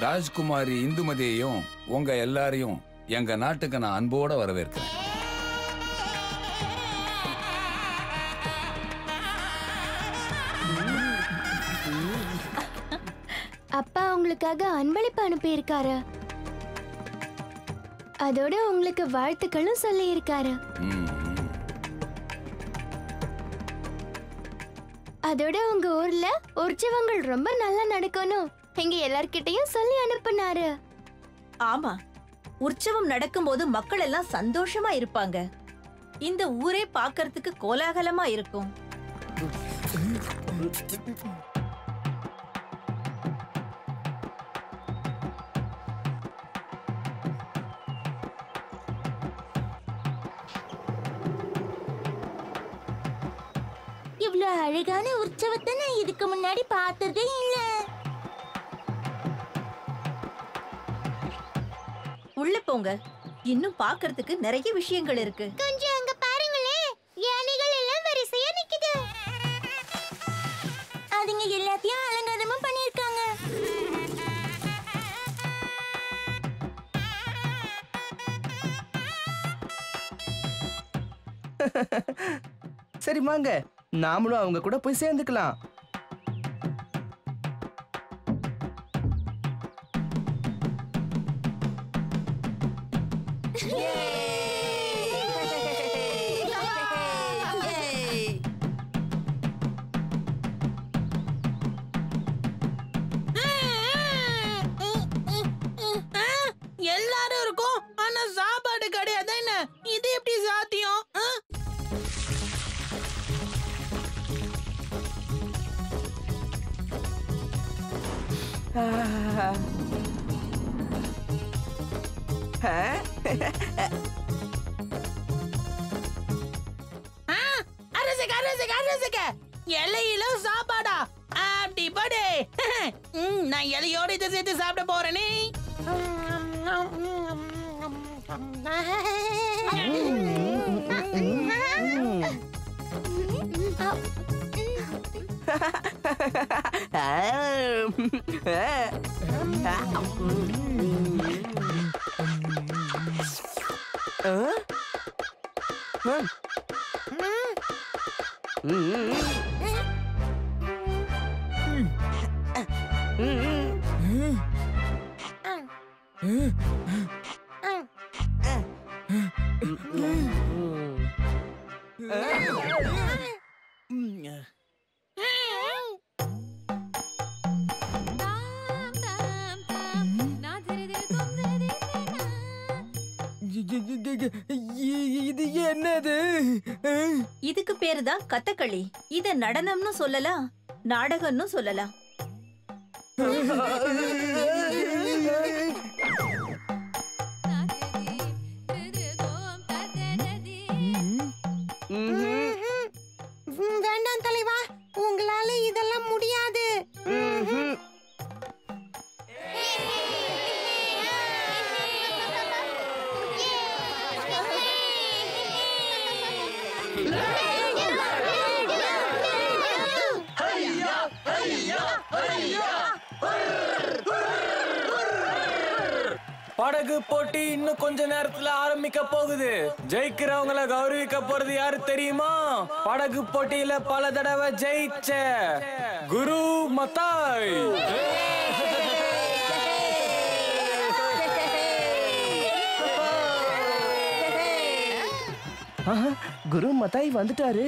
ராஜ்குமாரி இந்துமதியையும் உங்க எல்லாரையும் எங்க நாட்டுக்கு நான் அன்போட வரவேற்கிறேன். அப்பா உங்களுக்காக அன்பளிப்பு அனுப்பி இருக்காரு. அதோட உங்களுக்கு வாழ்த்துக்களும் சொல்லி இருக்காரு. அதோட உங்க ஊர்ல உற்சவங்கள் ரொம்ப நல்லா நடக்கணும் எங்க எல்லார்கிட்டயும் சொல்லி அனுப்புனாரு. ஆமா, உற்சவம் நடக்கும்போது மக்கள் எல்லாம் சந்தோஷமா இருப்பாங்க. இந்த ஊரே பார்க்கிறதுக்கு கோலாகலமா இருக்கும். இவ்ளோ அழகான உற்சவத்தை நான் இதுக்கு முன்னாடி பார்த்ததே இல்ல. உள்ள போங்க, இன்னும் பார்க்கிறதுக்கு நிறைய விஷயங்கள் இருக்கு. கொஞ்சம் அங்க பாருங்களே, யானைகள் எல்லாம் வரிசையா நிக்குது. அதுங்க எல்லாத்தையும் அலங்காரமும் பண்ணிருக்காங்க. சரி வாங்க, நாமளும் அவங்க கூட போய் சேர்ந்துக்கலாம். எல்லாரும் இருக்கும், ஆனா சாப்பாடு கிடையாது. என்ன இது எப்படி சாத்தியம்? இலையில சாப்பாடா? அப்படி படு. நான் இலையோட இதை சேர்த்து சாப்பிட போறேனே. இது என்னது? இதுக்கு பேருதான் கதகளி. இத நடனம்னு சொல்லலாம், நாடகம்னு சொல்லலாம். வேண்டாம் தலைவா, உங்களால இதெல்லாம் முடியாது. படகு போட்டி இன்னும் கொஞ்ச நேரத்துல ஆரம்பிக்க போகுது. ஜெயிக்கிறவங்கள கௌரவிக்க போறது யாரு தெரியுமா? படகு போட்டியில பல தடவை ஜெயிச்ச குரு மத்தாய். குரு மத்தாய் வந்துட்டாரு.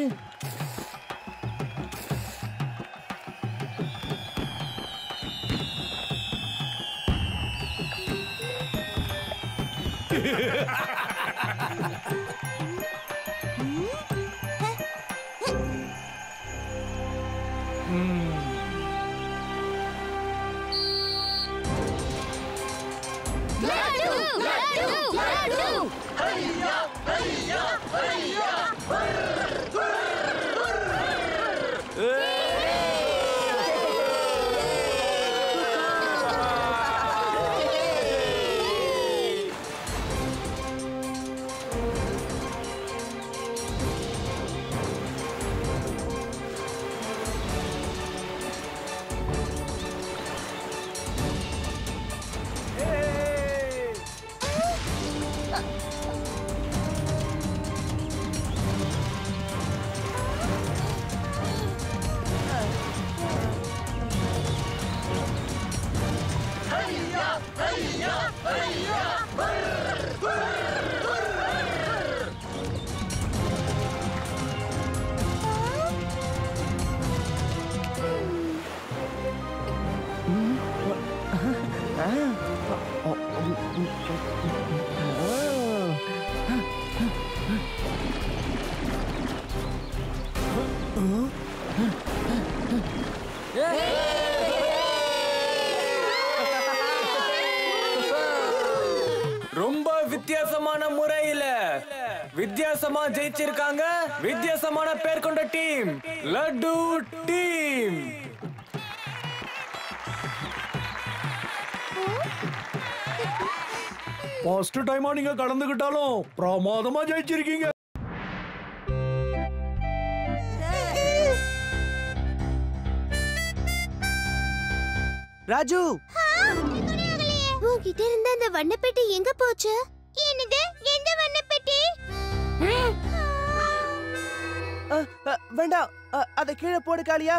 வித்தியாசமா ஜெயிச்சிருக்காங்க வித்தியாசமான பேர் கொண்ட டீம் லட்டு டீம். ஃபர்ஸ்ட் டைமா நீங்க கலந்துக்கிட்டாலும் பிரமாதமா ஜெயிச்சிருக்கீங்க. ராஜு, உன்கிட்ட இருந்த அந்த வண்ணப்பெட்டி எங்க போச்சு? என்னது? எந்த வண்ணப்பெட்டி? வேண்டாம், அத கீழே போடு காளியா.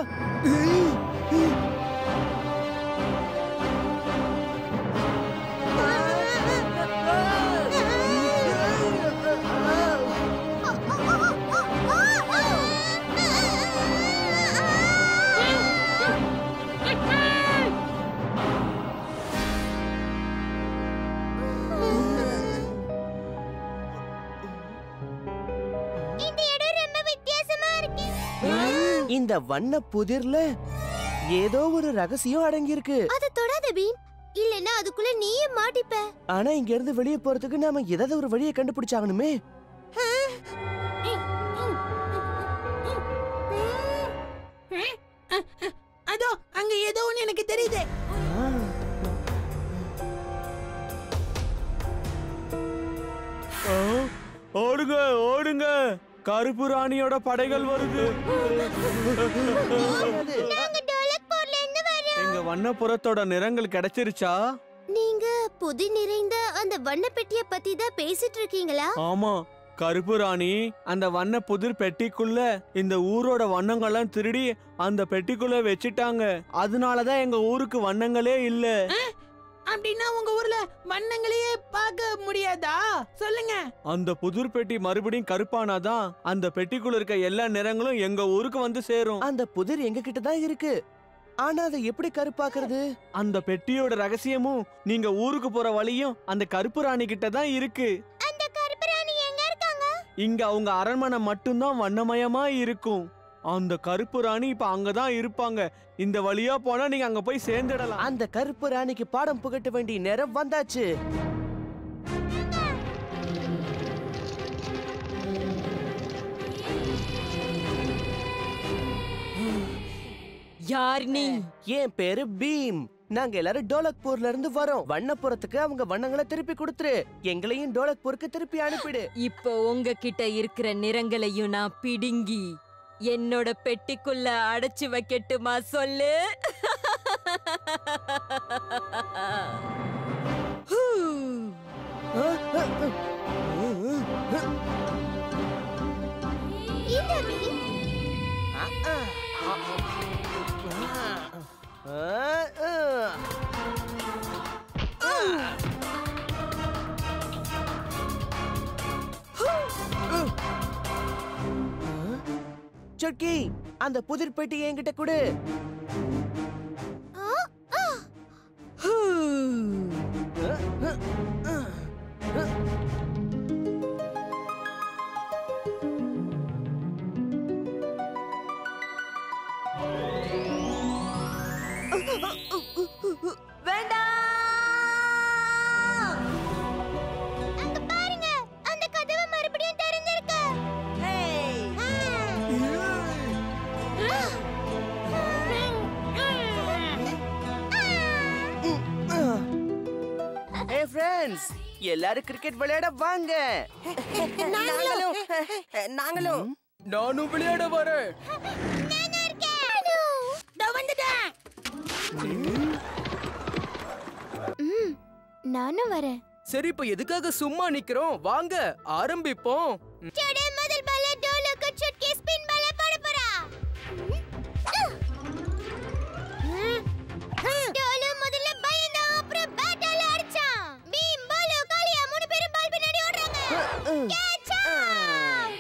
இந்த வண்ண புதிர்ல ஏதோ ஒரு ரகசியம் அடங்கி இருக்கு. அத தொடாத பீம், இல்லனா அதுக்குள்ள நீயே மாட்டிப்ப. ஆனா இங்க இருந்து வெளியே போறதுக்கு நாம ஏதாவது ஒரு வழியை கண்டுபிடிச்சாகணுமே. அதோ அங்க ஏதோ ஒண்ணு எனக்கு தெரியுது. ஓடுங்க ஓடுங்க, கருப்பு ராணியோட படைகள் வருது. நாங்க டோலக்பூர்ல இருந்து வரோம். எங்க வண்ணப்புறத்தோட நிறங்கள் கிடைச்சிருச்சா? நீங்க புதி நிறைந்த அந்த வண்ணப்பெட்டிய பத்தி தான் பேசிட்டு இருக்கீங்களா? ஆமா, கருப்பு ராணி அந்த வண்ண புதிர் பெட்டிக்குள்ள இந்த ஊரோட வண்ணங்கள்லாம் திருடி அந்த பெட்டிக்குள்ள வச்சிட்டாங்க. அதனாலதான் எங்க ஊருக்கு வண்ணங்களே இல்ல. அப்படின்னா உங்க ஊர்ல வண்ணங்களையே பார்க்க முடியாதா? சொல்லுங்க. அந்த புதிர் பெட்டி மறுபடியும் கருப்பானாதான் அந்த பெட்டிக்குள்ள இருக்க எல்லா நிறங்களும் எங்க ஊருக்கு வந்து சேரும். அந்த புதிர் எங்க கிட்ட தான் இருக்கு. ஆனா அதை எப்படி கருப்பாக்குறது? அந்த பெட்டியோட ரகசியமும் நீங்க ஊருக்கு போற வழியும் அந்த கருப்பு ராணி கிட்ட தான் இருக்கு. அந்த கருப்பு ராணி எங்க இருக்காங்க? இங்க அவங்க அரண்மனை மட்டும்தான் வண்ணமயமா இருக்கும். அந்த கருப்பு ராணி இப்ப அங்கதான் இருப்பாங்க. இந்த வழியா போனா நீங்க அங்க போய் சேர்ந்துடலாம். அந்த கருப்பு ராணிக்கு பாடம் புகட்ட வேண்டிய நேரம் வந்தாச்சு. யார் நீ? என் பேரு பீம். நாங்க எல்லாரும் டோலக்பூர்ல இருந்து வரோம். வண்ணப்புறத்துக்கு அவங்க வண்ணங்களை திருப்பி கொடுத்துரு. எங்களையும் டோலக்பூருக்கு திருப்பி அனுப்பிடு. இப்போ உங்ககிட்ட இருக்கிற நிறங்களையும் நான் பிடுங்கி என்னோட பெட்டிக்குள்ள அடைச்சு வைக்கட்டுமா சொல்லு? இந்த பீம் சொக்கி, அந்த புதிர் பெட்டி என்கிட்ட கொடு. அங்க பாருங்க, அந்த கதவு மறுபடியும் திறந்திருக்கு. Hey friends, எல்லாரும் கிரிக்கெட் விளையாட வாங்க. நாங்களும் நானும் விளையாட வரேன். நானும் வரேன். சரி, இப்ப எதுக்காக சும்மா நிக்கிறோம்? வாங்க ஆரம்பிப்போம். முதல் பால டோலுக்கு சுட்கி ஸ்பின் பால போட போறா. டோலு முதல்ல பயந்தா, அப்புறம் பேட்டால அடிச்சான். பீம் பாலு காளியா மூணு பேரும் பால் பின்னாடி ஓடுறாங்க. Catch out.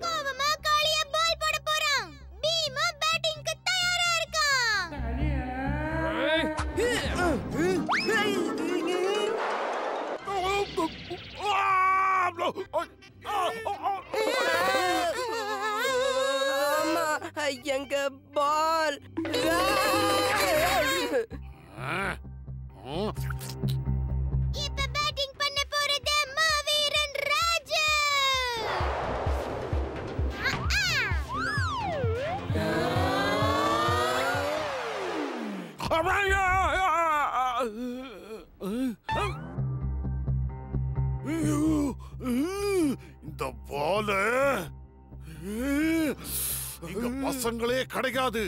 கோவமா காளியா பால் போட போறான். பீம் பேட்டிங்க்கு தயாரா இருக்கான். எங்க பால். இப்ப பேட்டிங் பண்ண போறது மாவீரன் ராஜா. இந்த பால இங்க பசங்களே கிடையாது,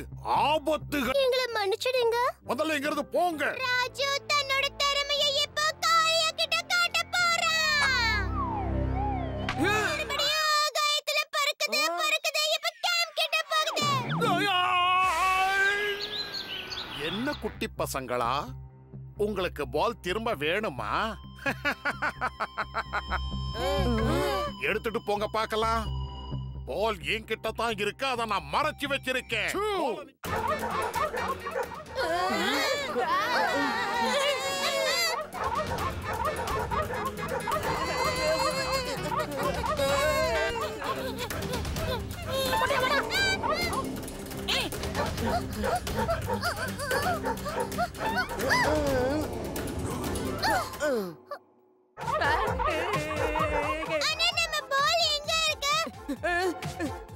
ஆபத்துகள். எங்களை மன்னிச்சிடுங்க. முதல்ல இங்க இருந்து போங்க. ராஜு தன்னோட திறமையை இப்போ காளியா கிட்ட காட்ட போறான். மறுபடியும் ஆகாயத்துல பறக்குது இப்ப கேம்ப் கிட்ட போகுது. என்ன குட்டி பசங்களா, உங்களுக்கு பால் திரும்ப வேணுமா? எடுத்துட்டு போங்க பார்க்கலாம். பால் என்கிட்ட தான் இருக்கு, அதை நான் மறைச்சு வச்சிருக்கேன்.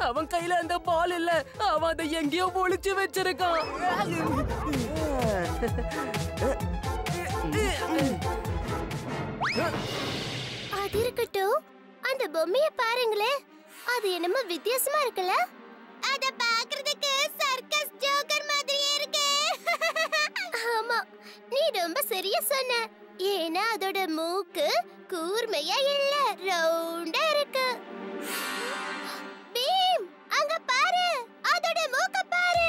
அவன் கையில அந்த பால் இல்ல, அவன் அதை எங்கேயோ ஒளிச்சு வச்சிருக்கான். அது இருக்கட்டும், அந்த பொம்மையை பாருங்களேன். அது என்னமோ வித்தியாசமா இருக்குல்ல? அத பாக்குறதுக்கு சர்க்கஸ் ஜோக்கர் மாதிரியே இருக்கு. ஆமா, நீ ரொம்ப சரியா சொன்ன. ஏன்னா அதோட மூக்கு கூர்மையா இல்ல, ரவுண்டா இருக்கு. பீம், அங்க பாரு, அதோட மூக்க பாரு.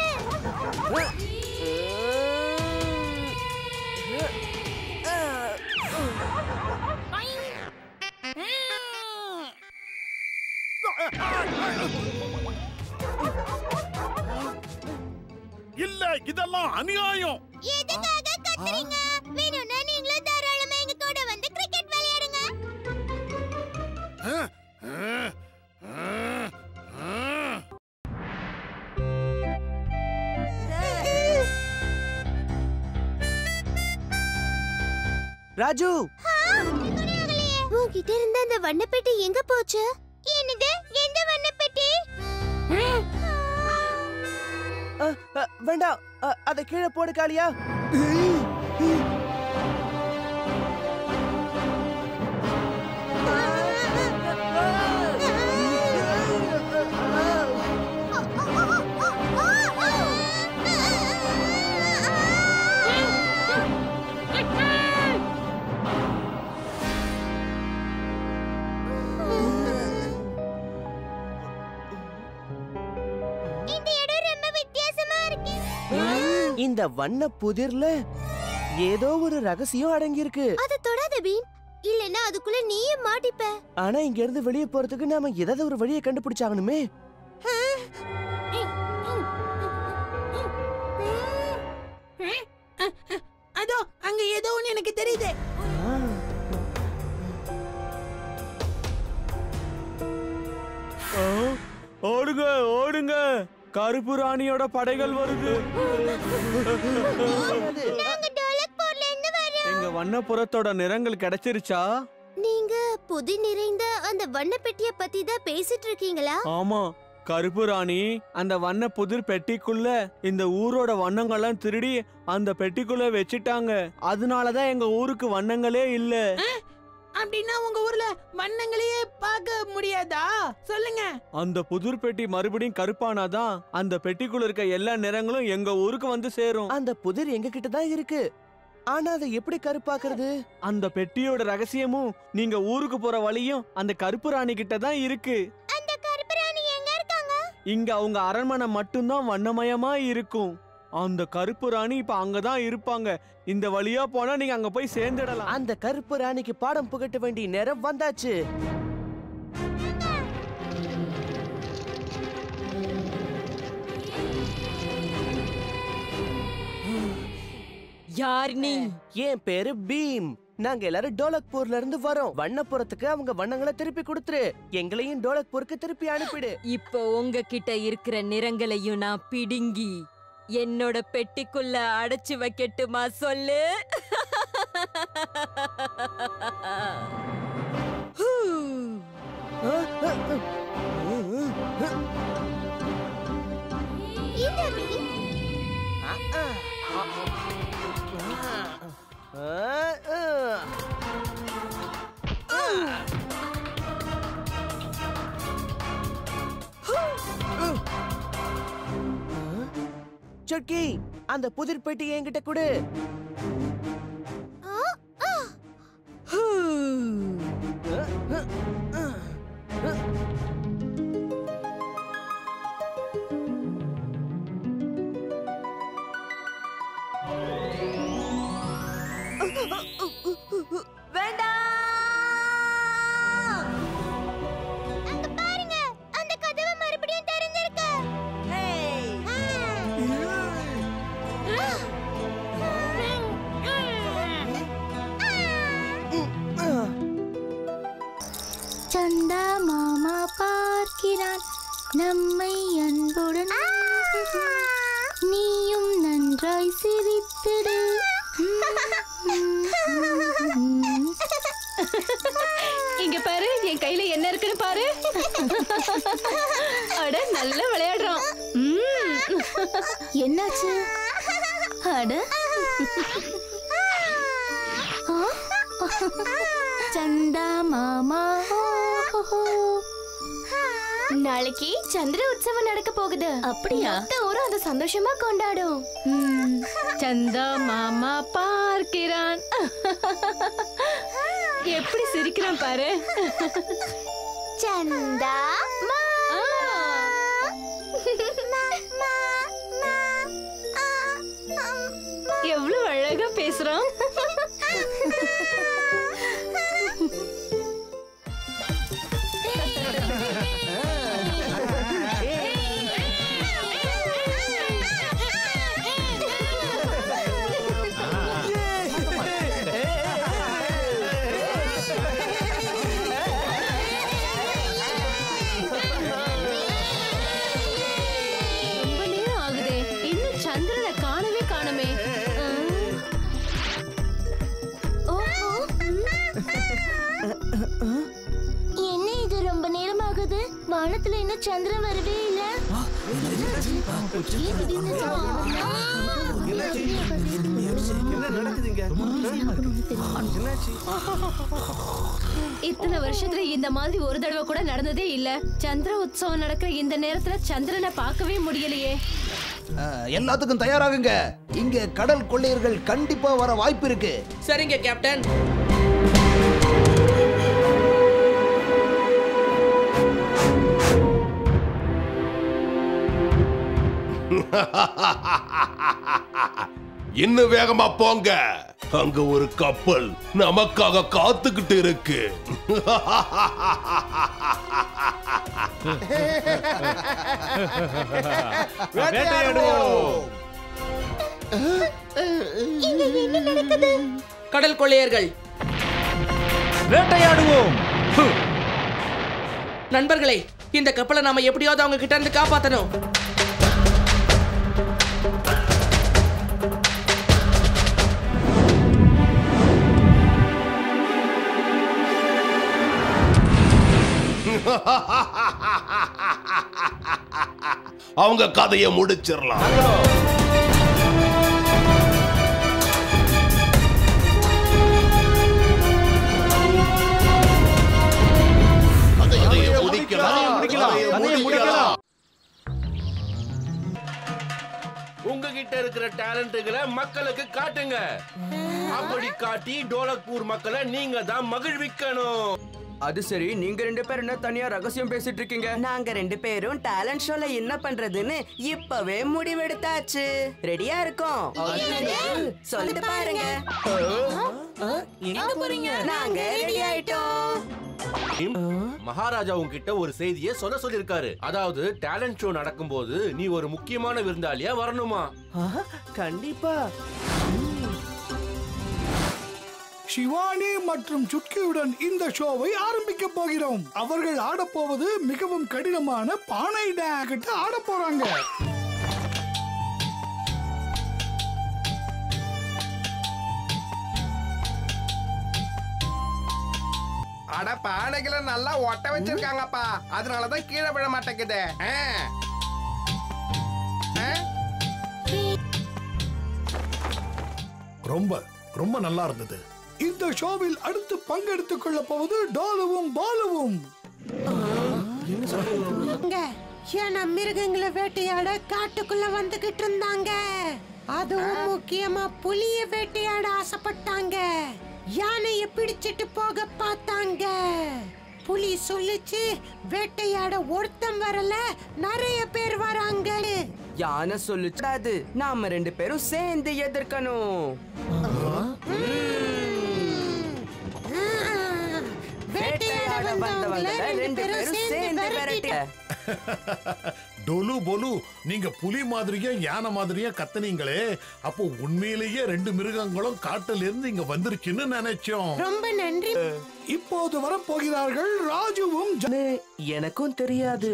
இல்ல, இதெல்லாம் அநியாயம். எதுக்காக கத்துறீங்க? வேணும்னா நீங்களும் தாராளமா எங்க கூட வந்து கிரிக்கெட் விளையாடுங்க. ராஜு, உன்கிட்ட இருந்த அந்த வண்ணப்பெட்டி எங்க போச்சு? என்னது, எந்த வண்ணப்பெட்டி? வேண்டாம், அதை கீழே போடு காளியா. இந்த வண்ண புதிர்ல ஏதோ ஒரு ரகசியம் அடங்கி இருக்கு. அத தொடாத பீம், இல்லனா அதுக்குள்ள நீயே மாட்டிப்ப. ஆனா இங்க இருந்து வெளியே போறதுக்கு நாம ஏதாவது ஒரு வழியை கண்டுபிடிச்சாகணுமே. அதோ அங்க ஏதோ ஒன்னு எனக்கு தெரியுது. ஓடுங்க ஓடுங்க, கருப்பு ராணியோட படைகள் வருது. எங்க வண்ணப்புறத்தோட நிறங்கள் கிடைச்சிருச்சா? நீங்க புதி நிறைந்த அந்த வண்ணப்பெட்டிய பத்தி தான் பேசிட்டு இருக்கீங்களா? ஆமா, கருப்பு ராணி அந்த வண்ண புதிர் பெட்டிக்குள்ள இந்த ஊரோட வண்ணங்கள்லாம் திருடி அந்த பெட்டிக்குள்ள வச்சிட்டாங்க. அதனாலதான் எங்க ஊருக்கு வண்ணங்களே இல்ல. அப்படின்னா உங்க ஊர்ல வண்ணங்களையே பார்க்க முடியாதா? சொல்லுங்க. அந்த புதிர் பெட்டி மறுபடியும் கருப்பானாதான் அந்த பெட்டிக்குள்ள இருக்க எல்லா நிறங்களும் எங்க ஊருக்கு வந்து சேரும். அந்த புதிர் எங்க கிட்ட தான் இருக்கு, ஆனா அதை எப்படி கருப்பாக்குறது? அந்த பெட்டியோட ரகசியமும் நீங்க ஊருக்கு போற வழியும் அந்த கருப்பு ராணி கிட்ட தான் இருக்கு. அந்த கருப்பு ராணி எங்க இருக்காங்க? இங்க அவங்க அரண்மனை மட்டும்தான் வண்ணமயமா இருக்கும். அந்த கருப்பு ராணி இப்ப அங்கதான் இருப்பாங்க. இந்த வழியா போனா நீங்க அங்க போய் சேர்ந்துடலாம். அந்த கருப்பு ராணிக்கு பாடம் புகட்ட வேண்டிய நேரம் வந்தாச்சு. யார் நீ? என் பேரு பீம். நாங்க எல்லாரும் டோலக்பூர்ல இருந்து வரோம். வண்ணப்புறத்துக்கு அவங்க வண்ணங்களை திருப்பி கொடுத்துரு. எங்களையும் டோலக்பூருக்கு திருப்பி அனுப்பிடு. இப்போ உங்ககிட்ட இருக்கிற நிறங்களையும் நான் பிடுங்கி என்னோட பெட்டிக்குள்ள அடைச்சு வைக்கட்டுமா சொல்லு? இந்த பீம் சுட்கி, அந்த புதிர் பெட்டி என்கிட்ட கொடு. சந்தா மாமா பார்க்கிறான் நம்மை அன்புடன், நீயும் நன்றாய் சிரித்திடு. இங்க பாரு, என் கையில என்ன இருக்குன்னு பாரு. அட, நல்லா விளையாடுறோம். என்னாச்சு? அட, சந்தா மாமா, நாளைக்கு சந்திர உற்சவம் நடக்க போகுது. அப்படியா? ஊரும் அதை சந்தோஷமா கொண்டாடும். சந்தா மாமா பார்க்கிறான். எப்படி சிரிக்கிறான் பாரு. சந்தா எவ்வளவு அழகா பேசுறான். என்ன இது, ரொம்ப நேரமாகுது, வானத்துல இன்னும் சந்திரன் வரவே இல்ல. இத்தனை வருஷத்துல இந்த மாதிரி ஒரு தடவை கூட நடந்ததே இல்ல. சந்திர உற்சவம் நடக்கிற இந்த நேரத்துல சந்திரனை பார்க்கவே முடியலையே. எல்லாத்துக்கும் தயாராகுங்க. இங்க கடல் கொள்ளையர்கள் கண்டிப்பா வர வாய்ப்பு இருக்கு. சரிங்க கேப்டன். இன்னும் வேகமா போங்க. அங்க ஒரு கப்பல் நமக்காக காத்துக்கிட்டு இருக்கு. இங்க என்ன நடக்குது? கடல் கொள்ளையர்கள் வேட்டையாடுவோம். நண்பர்களே, இந்த கப்பலை நாம எப்படியாவது அவங்க கிட்ட இருந்து காப்பாத்தணும். அவங்க கதையை முடிச்சிடலாம். உங்ககிட்ட இருக்கிற டேலண்ட்களை மக்களுக்கு காட்டுங்க. அப்படி காட்டி டோலக்பூர் மக்களை நீங்க தான் மகிழ்விக்கணும். அது சரி, நீங்க ரெண்டு பேரும் என்ன தனியா ரகசியம் பேசிட்டு இருக்கீங்க? நாங்க ரெண்டு பேரும் டேலண்ட் ஷோல என்ன பண்றதுன்னு இப்பவே முடிவெடுத்தாச்சு. ரெடியா இருக்கோம். சொல்லிட்டு பாருங்க. எங்க போறீங்க? நாங்க ரெடி ஆயிட்டோம். மகாராஜா உங்ககிட்ட ஒரு செய்தியை சொல்லிருக்காரு. அதாவது டேலண்ட் ஷோ நடக்கும்போது நீ ஒரு முக்கியமான விருந்தாளியா வரணுமா? கண்டிப்பா. சிவானி மற்றும் சுட்கியுடன் இந்த ஷோவை ஆரம்பிக்க போகிறோம். அவர்கள் ஆடப்போவது மிகவும் கடினமான பானை டான்ஸ் ஆட போறாங்க. அட, பானைகளை நல்லா ஒட்ட வச்சிருக்காங்கப்பா, அதனாலதான் கீழே விழ மாட்டேங்குது. ரொம்ப ரொம்ப நல்லா இருந்தது. இந்த ஷோவில் அடுத்து பங்கெடுத்துக் கொள்ள போவது டோலுவும் பாலுவும். ஏன்னா மிருகங்களை வேட்டையாட காட்டுக்குள்ள வந்துகிட்டு இருந்தாங்க. அதுவும் முக்கியமா புலிய வேட்டையாட ஆசைப்பட்டாங்க. யானைய பிடிச்சிட்டு போக பார்த்தாங்க. புலி சொல்லிச்சு வேட்டையாட ஒருத்தம் வரல, நிறைய பேர் வராங்க. யானை சொல்லிச்சாது நாம 2 பேரும் சேர்ந்து எதிர்க்கணும். வேட்டையாட வந்தவங்கள 2 பேரும் சேர்ந்து விரட்ட. டொலு பொலு, நீங்க புலி மாதிரியா யானை மாதிரியா கத்துனீங்களே, அப்போ உண்மையிலேயே 2 மிருகங்களும் காட்டுல இருந்து இங்க வந்துருச்சுன்னு நினைச்சோம். ரொம்ப நன்றி. இப்போது வரப்போகிறார்கள் ராஜுவும். எனக்கும் தெரியாது.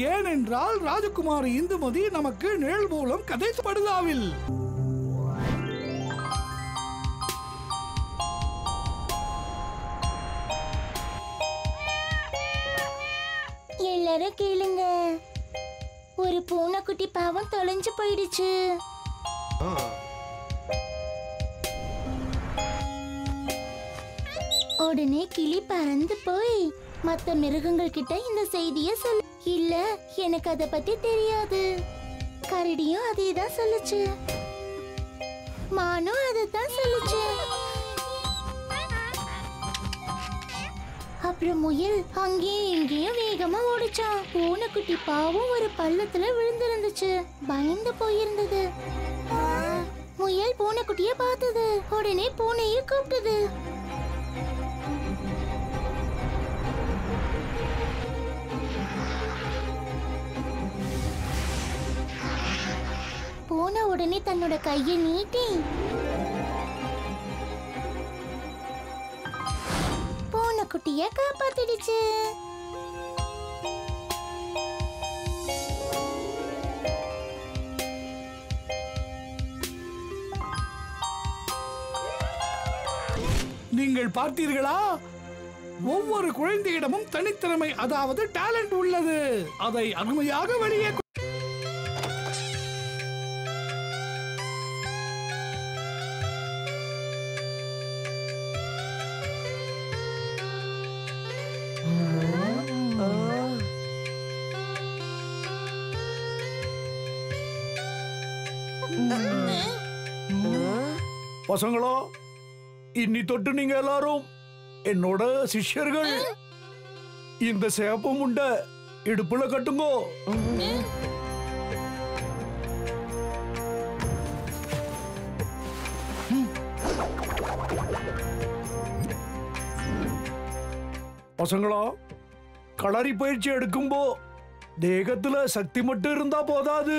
ஏனென்றால் ராஜகுமாரி இந்துமதி நமக்கு நிழல் மூலம் கதைப்படுதாவில். எல்லாரும் கேளுங்க, ஒரு பூனைக்குட்டி பாவம் தொலைஞ்சு போயிடுச்சு. உடனே கிளி பறந்து போய் மத்த மிருகங்கள் கிட்ட இந்த செய்திய சொல்ல. இல்ல, எனக்கு அத பத்தி தெரியாது. கரடியும் அதே தான் சொல்லுச்சு, மானும் அதைத்தான் சொல்லுச்சு. அப்புறம் முயல் அங்கேயும் இங்கேயும் வேகமா ஓடிச்சான். பூனைக்குட்டி பாவம் ஒரு பள்ளத்துல விழுந்திருந்துச்சு, பயந்து போயிருந்தது. முயல் பூனைக்குட்டிய பார்த்தது, உடனே பூனையை கூப்பிட்டது. பூனை உடனே தன்னோட கையை நீட்டி பூனைக்குட்டிய காப்பாத்திடுச்சு. நீங்கள் பார்த்தீர்களா? ஒவ்வொரு குழந்தையிடமும் தனித்திறமை, அதாவது டேலண்ட் உள்ளது. அதை அருமையாக வெளியே பசங்களா, இன்னி தொட்டு நீங்க எல்லாரும் என்னோட சிஷ்யர்கள். இந்த சேப்பு முண்டை இடுப்புல கட்டுங்கோ. பசங்களா, களரி பயிற்சி எடுக்கும்போ தேகத்துல சக்தி மட்டும் இருந்தா போதாது,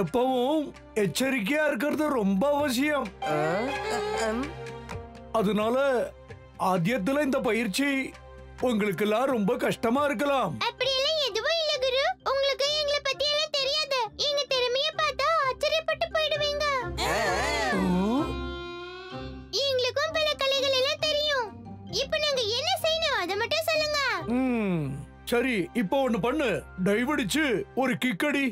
எப்பவும் எச்சரிக்கையா இருக்கிறது ரொம்ப அவசியம். அதனால ஆத்தியத்துல இந்த பயிற்சி உங்களுக்கு எல்லாம் ரொம்ப கஷ்டமா இருக்கலாம். அப்படியெல்லாம் எதுவும் இல்ல குரு. உங்களுக்கு எங்களை பத்தி எல்லாம் தெரியாது. எங்க திறமைய பார்த்தா ஆச்சரியப்பட்டு போயிடுவீங்க. எங்களுக்கும் பல கலைகள் எல்லாம் தெரியும். இப்போ நாங்க என்ன செய்யணும் அத மட்டும் சொல்லுங்க. சரி, இப்போ ஒண்ணு பண்ணு. டைவ் அடிச்சு ஒரு கிக் அடி.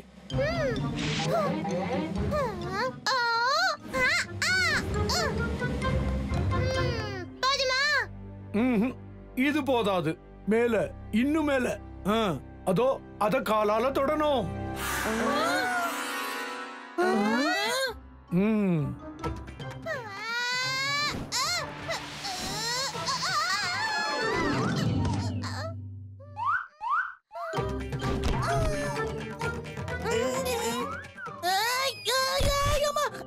இது போதாது, மேல இன்னும் மேல. அதோ அத காலால தொடணும்.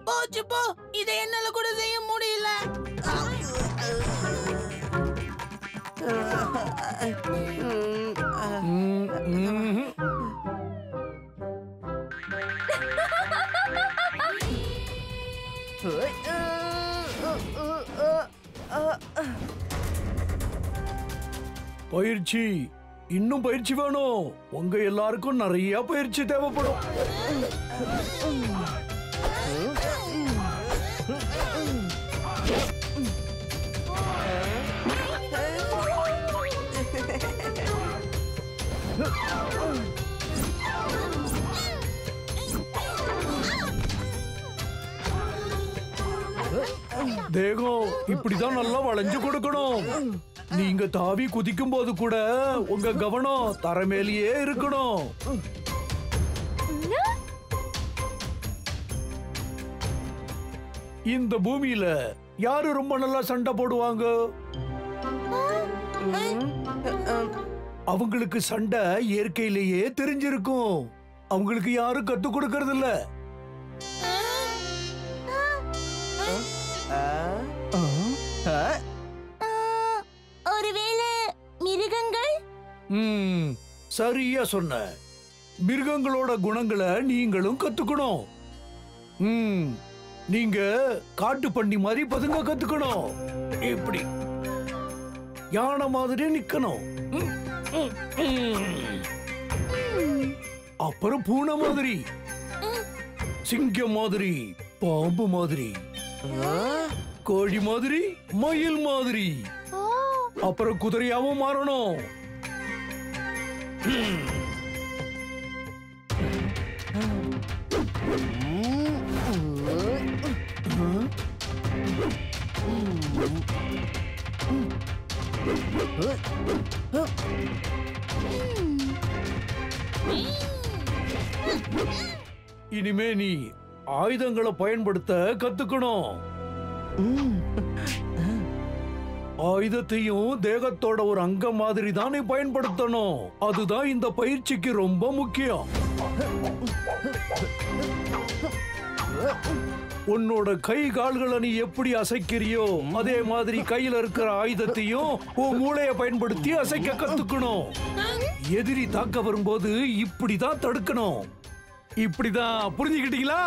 போச்சு போ, இதை என்னால கூட செய்ய முடியல. பயிற்சி, இன்னும் பயிற்சி வேணும். உங்க எல்லாருக்கும் நிறைய பயிற்சி தேவைப்படும். தேகம் இப்படிதான் நல்லா வளைஞ்சு கொடுக்கணும். நீங்க தாவி குதிக்கும் போது கூட உங்க கவனம் தரை மேலேயே இருக்கணும். இந்த பூமியில யாரு ரொம்ப நல்லா சண்டை போடுவாங்க? அவங்களுக்கு சண்டை இயற்கையிலேயே தெரிஞ்சிருக்கும். அவங்களுக்கு யாரும் கத்து கொடுக்கறது இல்ல. ஒருவேளை மிருகங்கள்? சரியா சொன்ன. மிருகங்களோட குணங்களை நீங்களும் கத்துக்கணும். நீங்க காட்டு பண்ணி மாதிரி பதுங்க கத்துக்கணும். எப்படி யானை மாதிரி நிக்கணும். அப்புறம் பூனை மாதிரி, சிங்கம் மாதிரி, பாம்பு மாதிரி, கோழி மாதிரி, மயில் மாதிரி, அப்புறம் குதிரையாவும் மாறணும். இனிமே நீ ஆயுதங்களை பயன்படுத்த கத்துக்கணும். ஆயுதத்தையும் தேகத்தோட ஒரு அங்கம் மாதிரி தான் நீ பயன்படுத்தணும். அதுதான் இந்த பயிற்சிக்கு ரொம்ப முக்கியம். உன்னோட கை கால்களை நீ எப்படி அசைக்கிறியோ அதே மாதிரி கையில இருக்கிற ஆயுதத்தையும் உன் மூளையை பயன்படுத்தி அசைக்க கத்துக்கணும். எதிரி தாக்க வரும்போது இப்படிதான் தடுக்கணும். இப்படிதான், புரிஞ்சுக்கிட்டீங்களா?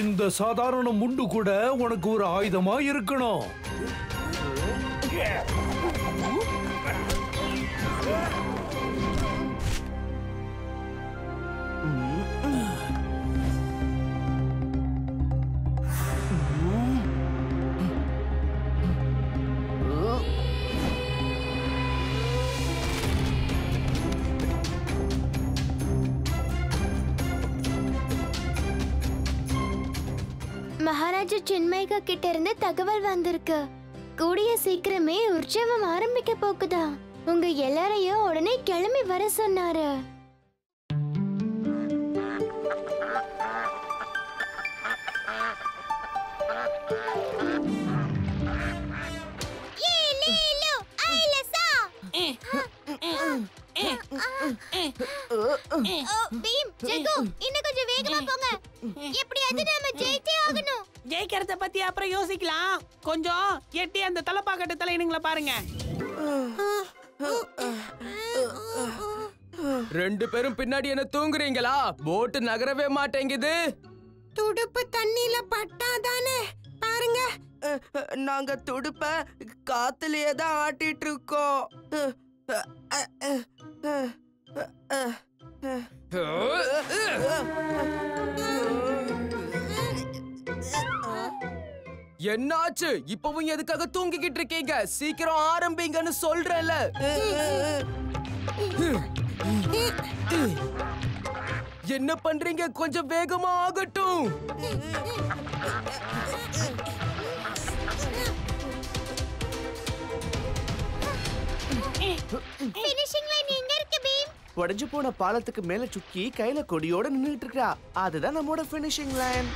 இந்த சாதாரண முண்டு கூட உனக்கு ஒரு ஆயுதமா இருக்கணும். மகாராஜா சின்மயிகா கிட்ட இருந்து தகவல் வந்திருக்கு. கூடிய சீக்கிரமே உற்சவம் ஆரம்பிக்க போகுதா. உங்க எல்லாரையும் உடனே கிளம்பி வர சொன்னாரு. இன்னும் கொஞ்சம் வேகமா போங்க. எப்படியாவது நாம ஜெயிச்சே ஆகணும். ஜெயிக்கிறத பத்தி அப்புறம் யோசிக்கலாம். கொஞ்சம் எட்டி அந்த தலைப்பாக்கட்டு தலையினுங்களை பாருங்க. ரெண்டு பேரும் பின்னாடி என்ன தூங்குறீங்களா? போட்டு நகரவே மாட்டேங்குது. துடுப்பு தண்ணியில பட்டாதானே பாருங்க. நாங்க துடுப்ப காத்துலயே தான் ஆட்டிட்டு இருக்கோம். என்னாச்சு? இப்பவும் எதுக்காக தூங்கிக்கிட்டு இருக்கீங்க? சீக்கிரம் ஆரம்பிங்கன்னு சொல்றேன்ல. என்ன பண்றீங்க? கொஞ்சம் வேகமா ஆகட்டும். ஃபினிஷிங் லைன் எங்க இருக்கு பீம்? உடைஞ்சு போன பாலத்துக்கு மேல சுக்கி கையில கொடியோட நின்னுட்டு இருக்கா. அதுதான் நம்மோட ஃபினிஷிங் லைன்.